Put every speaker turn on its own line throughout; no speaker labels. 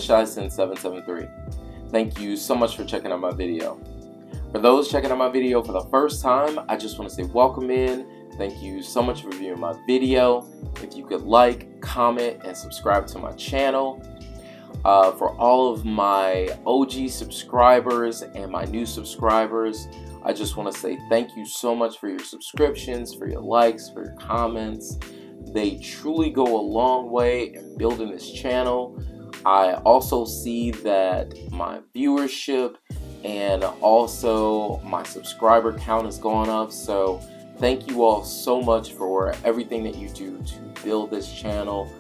ShySen773. Thank you so much for checking out my video. For those checking out my video for the first time, I just want to say welcome in. Thank you so much for viewing my video. If you could like, comment, and subscribe to my channel. For all of my OG subscribers and my new subscribers, I just want to say thank you so much for your subscriptions, for your likes, for your comments. They truly go a long way in building this channel. I also see that my viewership and also my subscriber count has gone up. So thank you all so much for everything that you do to build this channel.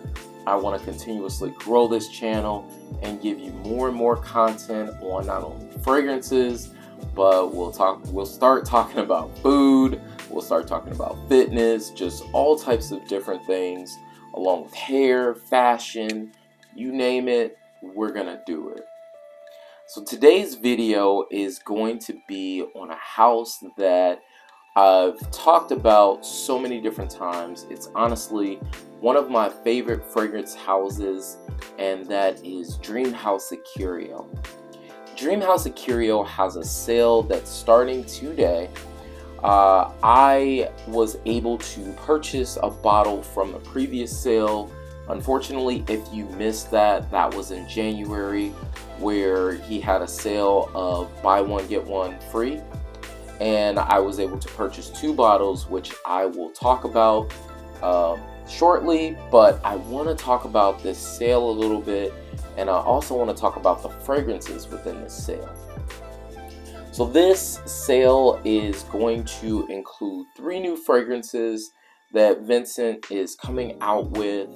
I want to continuously grow this channel and give you more and more content on not only fragrances, but we'll start talking about food, we'll start talking about fitness, just all types of different things, along with hair, fashion, you name it, we're gonna do it. So today's video is going to be on a house that I've talked about so many different times. It's honestly one of my favorite fragrance houses, and that is Dreamhouse Ikiryo. Dreamhouse Ikiryo has a sale that's starting today. I was able to purchase a bottle from the previous sale. Unfortunately, if you missed that, that was in January, where he had a sale of buy one get one free, and I was able to purchase 2 bottles, which I will talk about shortly. But I want to talk about this sale a little bit, and I also want to talk about the fragrances within this sale. So this sale is going to include 3 new fragrances that Vincent is coming out with,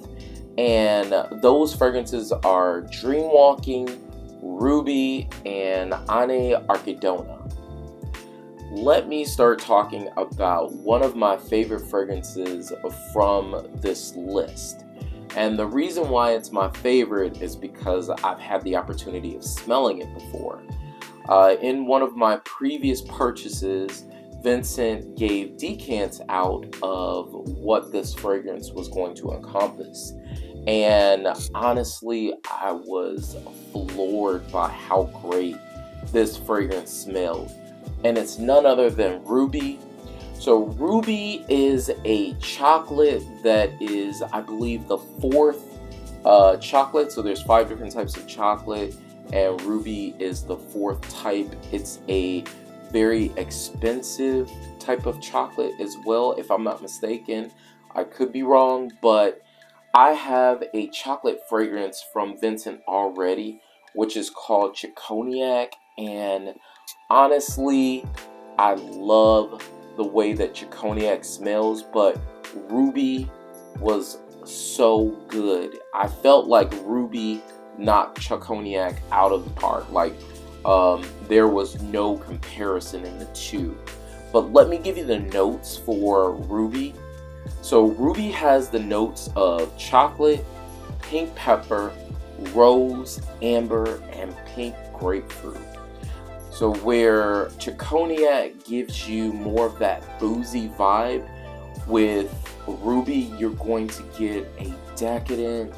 and those fragrances are Dreamwalking, Ruby, and Anaea Archidona. Let me start talking about one of my favorite fragrances from this list. And the reason why it's my favorite is because I've had the opportunity of smelling it before. In one of my previous purchases, Vincent gave decants out of what this fragrance was going to encompass. And honestly, I was floored by how great this fragrance smelled. And it's none other than Ruby. So Ruby is a chocolate that is, I believe, the 4th chocolate. So there's 5 different types of chocolate, and Ruby is the 4th type. It's a very expensive type of chocolate as well, if I'm not mistaken. I could be wrong, but I have a chocolate fragrance from Vincent already, which is called Chiconiac, and honestly, I love the way that Chiconiac smells, but Ruby was so good. I felt like Ruby knocked Chiconiac out of the park. Like, there was no comparison in the two. But let me give you the notes for Ruby. So Ruby has the notes of chocolate, pink pepper, rose, amber, and pink grapefruit. So where Chiconiac gives you more of that boozy vibe, with Ruby you're going to get a decadent,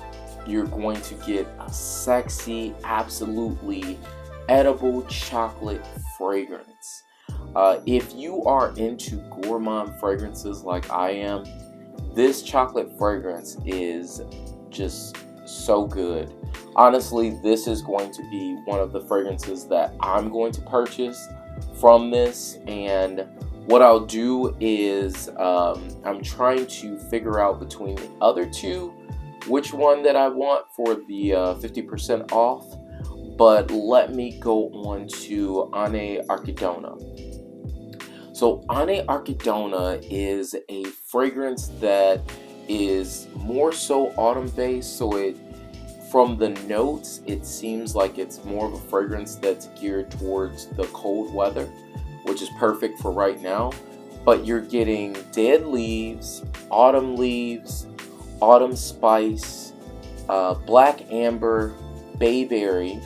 you're going to get a sexy, absolutely edible chocolate fragrance. If you are into gourmand fragrances like I am, this chocolate fragrance is just so good. Honestly, this is going to be one of the fragrances that I'm going to purchase from this, and what I'll do is I'm trying to figure out between the other 2 which one that I want for the 50% off. But let me go on to Anaea Archidona. So Anaea Archidona is a fragrance that is more so autumn based. So from the notes, it seems like it's more of a fragrance that's geared towards the cold weather, which is perfect for right now. But you're getting dead leaves, autumn spice, black amber, bayberry,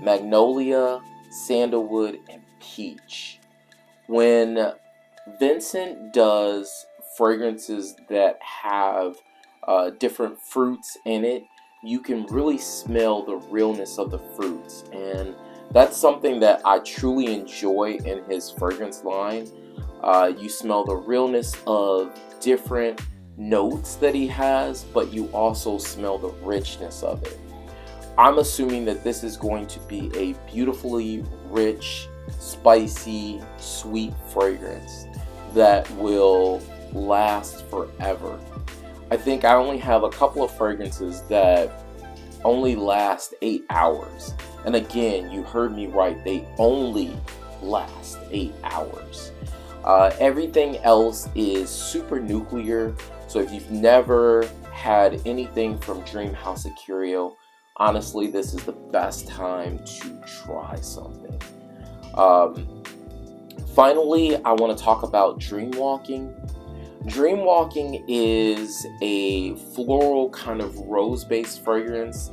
magnolia, sandalwood, and peach. When Vincent does fragrances that have different fruits in it, you can really smell the realness of the fruits, and that's something that I truly enjoy in his fragrance line. You smell the realness of different notes that he has, but you also smell the richness of it. I'm assuming that this is going to be a beautifully rich, spicy, sweet fragrance that will last forever. I think I only have a couple of fragrances that only last 8 hours. And again, you heard me right, they only last 8 hours. Everything else is super nuclear. So if you've never had anything from Dreamhouse Ikiryo, honestly, this is the best time to try something. Finally, I want to talk about Dreamwalking. Dreamwalking is a floral kind of rose-based fragrance.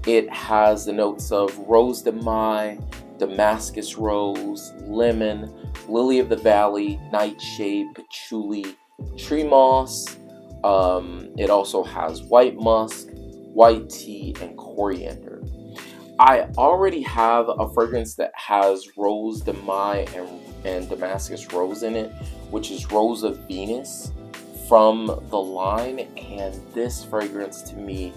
It has the notes of rose de mai, Damascus rose, lemon, lily of the valley, nightshade, patchouli, tree moss. It also has white musk, white tea, and coriander. I already have a fragrance that has rose de mai and Damascus rose in it, which is Rose of Venus from the line, and this fragrance to me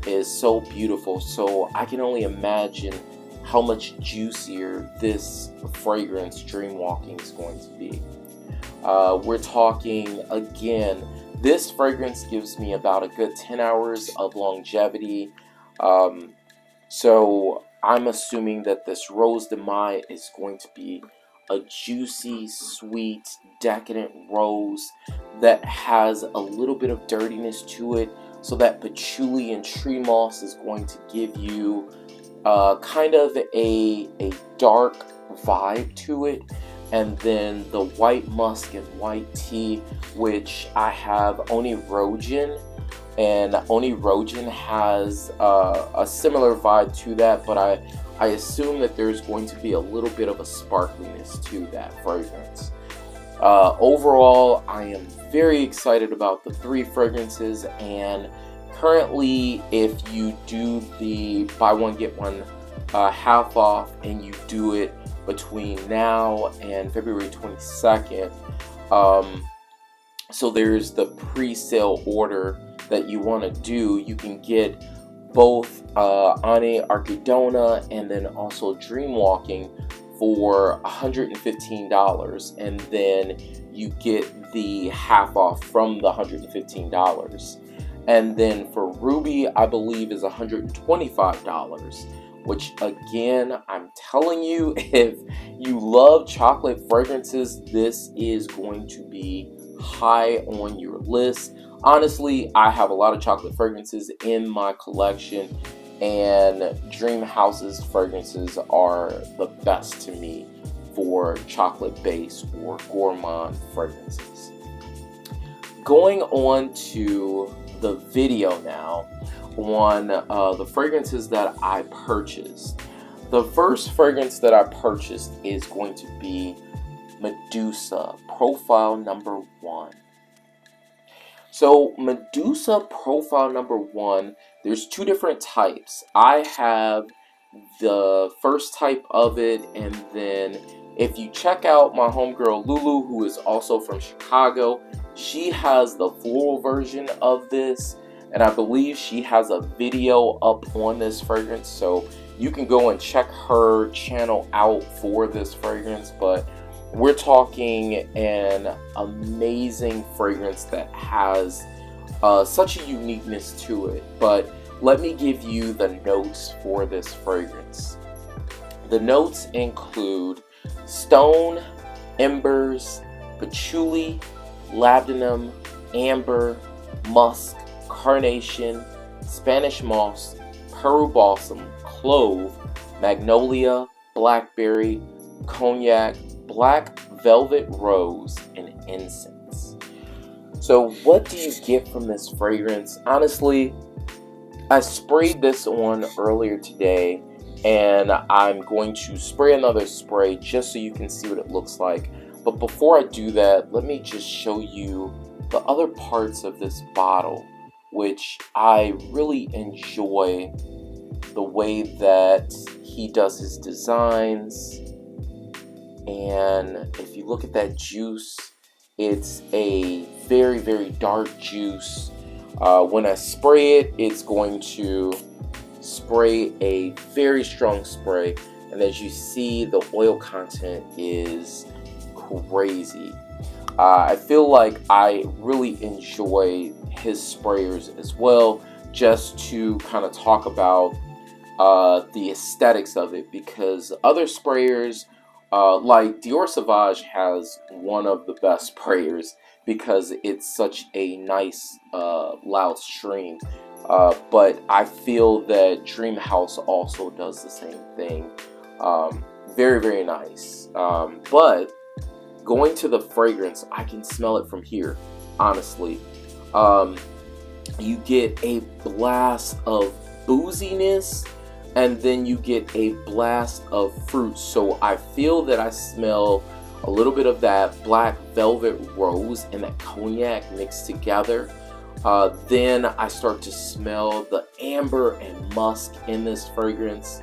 is so beautiful. So I can only imagine how much juicier this fragrance Dreamwalking is going to be. We're talking, again, this fragrance gives me about a good 10 hours of longevity. So I'm assuming that this Rose de Mai is going to be a juicy, sweet, decadent rose that has a little bit of dirtiness to it. So that patchouli and tree moss is going to give you kind of a dark vibe to it. And then the white musk and white tea, which I have Onirogen, and Onirogen has a similar vibe to that, but I assume that there's going to be a little bit of a sparkliness to that fragrance. Overall, I am very excited about the 3 fragrances, and currently, if you do the buy one get one half off, and you do it between now and February 22nd, so there's the pre-sale order that you want to do. You can get both Anaea Archidona and then also Dreamwalking for $115, and then you get the half off from the $115. And then for Ruby, I believe is $125, which again, I'm telling you, if you love chocolate fragrances, this is going to be high on your list. Honestly, I have a lot of chocolate fragrances in my collection, and Dreamhouse's fragrances are the best to me for chocolate-based or gourmand fragrances. Going on to the video now on the fragrances that I purchased. The first fragrance that I purchased is going to be Medusa Profile number 1. So Medusa Profile number 1, there's 2 different types. I have the first type of it, and then if you check out my homegirl Lulu, who is also from Chicago, she has the floral version of this, and I believe she has a video up on this fragrance, so you can go and check her channel out for this fragrance. But we're talking an amazing fragrance that has such a uniqueness to it. But let me give you the notes for this fragrance. The notes include stone, embers, patchouli, labdanum, amber, musk, carnation, Spanish moss, Peru balsam, clove, magnolia, blackberry, cognac, black velvet rose, and incense. So what do you get from this fragrance? Honestly, I sprayed this on earlier today, and I'm going to spray another spray just so you can see what it looks like. But before I do that, let me just show you the other parts of this bottle, which I really enjoy the way that he does his designs. And if you look at that juice, it's a very, very dark juice. When I spray it, it's going to spray a very strong spray. And as you see, the oil content is crazy. I feel like I really enjoy his sprayers as well, just to kind of talk about the aesthetics of it, because other sprayers like Dior Sauvage has one of the best sprayers because it's such a nice loud stream, but I feel that Dreamhouse also does the same thing. Very, very nice. But going to the fragrance, I can smell it from here, honestly. You get a blast of booziness, and then you get a blast of fruit. So I feel that I smell a little bit of that black velvet rose and that cognac mixed together. Then I start to smell the amber and musk in this fragrance.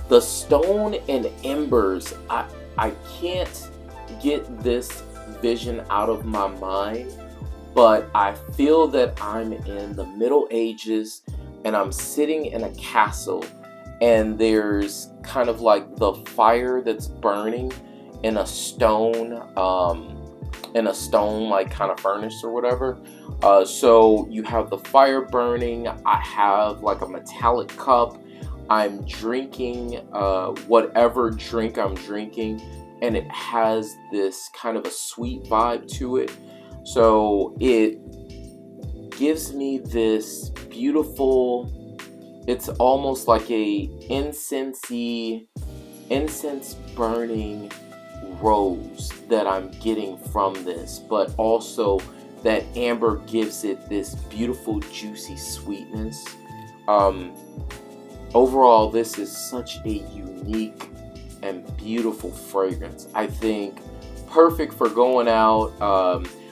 The stone and embers, I can't get this vision out of my mind, but I feel that I'm in the Middle Ages and I'm sitting in a castle, and there's kind of like the fire that's burning in a stone like kind of furnace or whatever. So you have the fire burning. I have like a metallic cup. I'm drinking whatever drink I'm drinking, and it has this kind of a sweet vibe to it. So it gives me this beautiful, it's almost like a incense burning rose that I'm getting from this, but also that amber gives it this beautiful juicy sweetness. Overall, this is such a unique and beautiful fragrance. I think perfect for going out.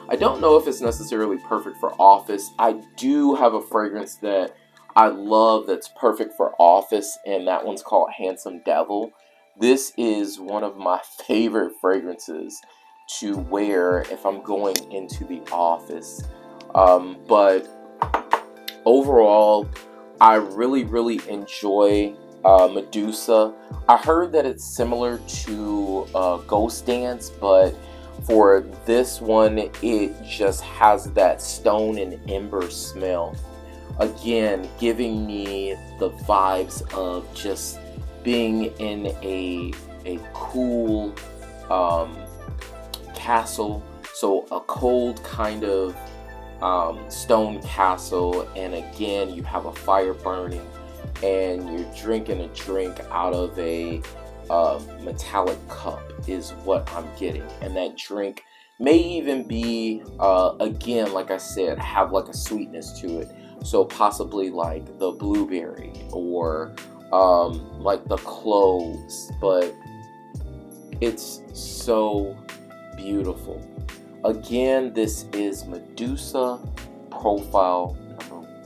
I don't know if it's necessarily perfect for office. I do have a fragrance that I love that's perfect for office, and that one's called Handsome Devil. This is one of my favorite fragrances to wear if I'm going into the office. But overall, I really, really enjoy Medusa. I heard that it's similar to Ghost Dance, but for this one, it just has that stone and ember smell. Again, giving me the vibes of just being in a cool castle. So a cold kind of stone castle, and again you have a fire burning and you're drinking a drink out of a metallic cup is what I'm getting. And that drink may even be again, like I said, have like a sweetness to it, so possibly like the blueberry or like the cloves, but it's so beautiful. Again, this is Medusa Profile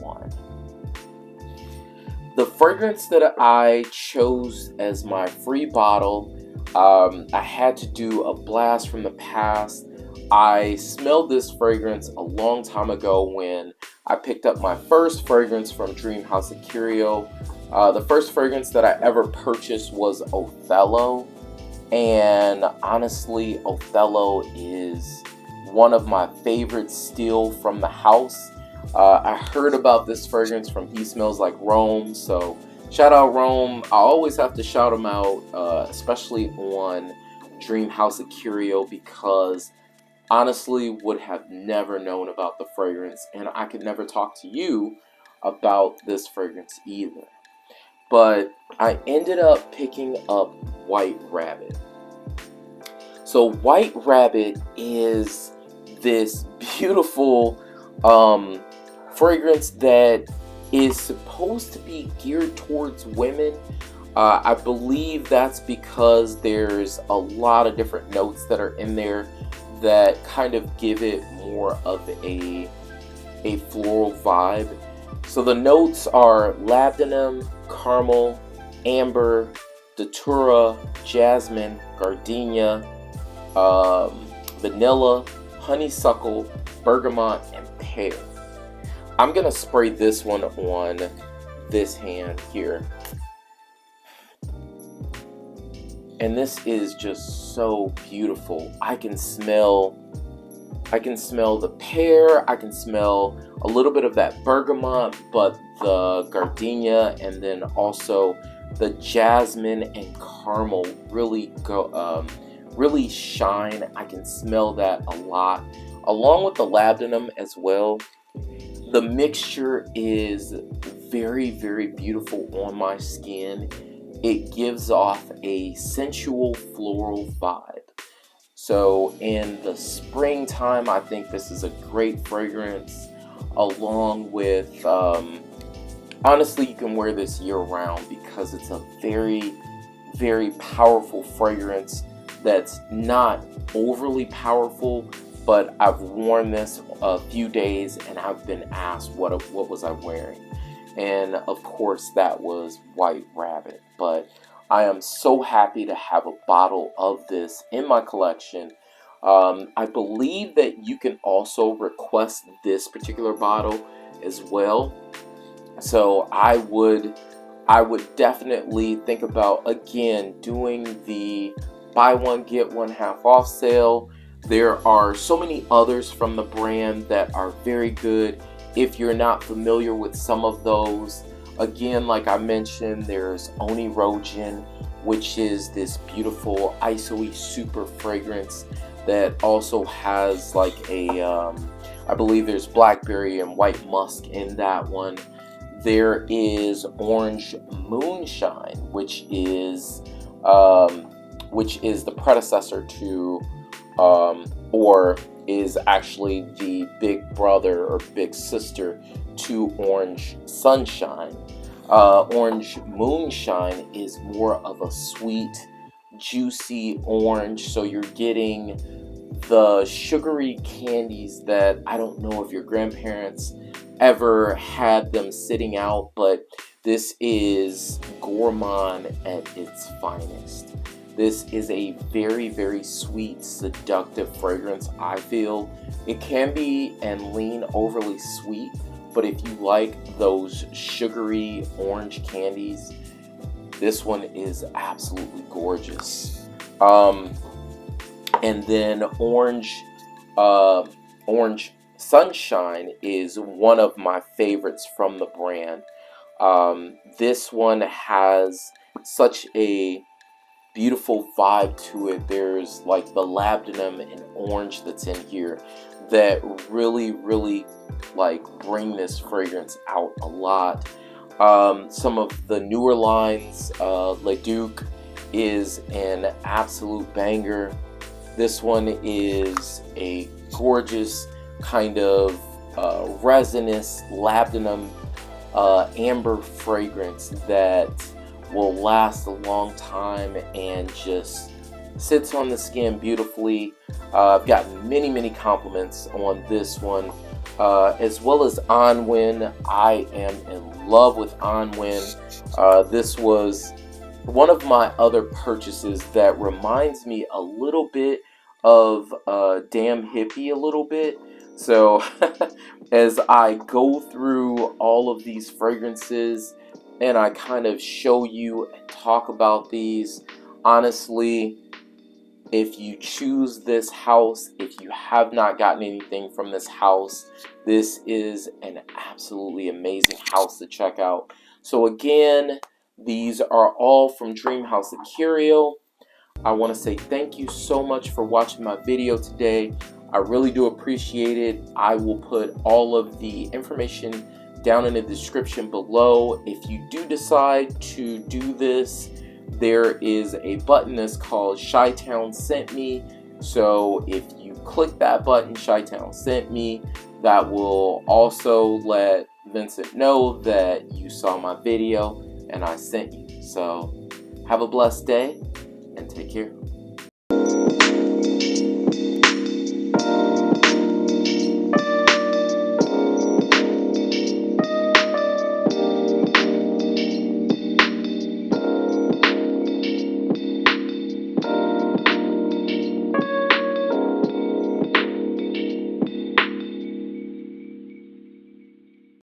#1. The fragrance that I chose as my free bottle, I had to do a blast from the past. I smelled this fragrance a long time ago when I picked up my first fragrance from Dreamhouse Ikiryo. The first fragrance that I ever purchased was Othello, and honestly, Othello is one of my favorites still from the house. I heard about this fragrance from He Smells Like Rome, so shout out Rome. I always have to shout them out, especially on Dreamhouse Ikiryo, because honestly would have never known about the fragrance, and I could never talk to you about this fragrance either. But I ended up picking up White Rabbit. So White Rabbit is this beautiful fragrance that is supposed to be geared towards women. I believe that's because there's a lot of different notes that are in there that kind of give it more of a floral vibe. So the notes are labdanum, caramel, amber, datura, jasmine, gardenia, vanilla, honeysuckle, bergamot, and pear. I'm gonna spray this one on this hand here. And this is just so beautiful. I can smell the pear, I can smell a little bit of that bergamot, but the gardenia and then also the jasmine and caramel really really shine. I can smell that a lot, along with the labdanum as well. The mixture is very, very beautiful on my skin. It gives off a sensual floral vibe. So in the springtime, I think this is a great fragrance, along with, honestly, you can wear this year round because it's a very, very powerful fragrance that's not overly powerful, but I've worn this a few days and I've been asked what was I wearing. And of course that was White Rabbit, but I am so happy to have a bottle of this in my collection. I believe that you can also request this particular bottle as well. So I would definitely think about, again, doing the buy one get one half off sale. There are so many others from the brand that are very good. If you're not familiar with some of those, again, like I mentioned, there's Onirogen, which is this beautiful iso-y super fragrance that also has like a, I believe there's blackberry and white musk in that one. There is Orange Moonshine, which is the predecessor to, or is actually the big brother or big sister to Orange Sunshine. Orange Moonshine is more of a sweet, juicy orange, so you're getting the sugary candies that I don't know if your grandparents ever had them sitting out, but this is gourmand at its finest. This is a very, very sweet, seductive fragrance, I feel. It can be and lean overly sweet, but if you like those sugary orange candies, this one is absolutely gorgeous. And then Orange Sunshine is one of my favorites from the brand. This one has such a beautiful vibe to it. There's like the labdanum and orange that's in here that really, really like bring this fragrance out a lot. Some of the newer lines, Le Duc is an absolute banger. This one is a gorgeous kind of resinous labdanum amber fragrance that will last a long time and just sits on the skin beautifully. I've gotten many, many compliments on this one, as well as Anwen. I am in love with Anwen. This was one of my other purchases that reminds me a little bit of Damn Hippie a little bit. So as I go through all of these fragrances and I kind of show you and talk about these, honestly, if you choose this house, if you have not gotten anything from this house, this is an absolutely amazing house to check out. So again, these are all from Dreamhouse Ikiryo. I want to say thank you so much for watching my video today. I really do appreciate it. I will put all of the information down in the description below. If you do decide to do this, there is a button that's called ChiTown Scent Me. So if you click that button, ChiTown Scent Me, that will also let Vincent know that you saw my video and I sent you. So have a blessed day and take care.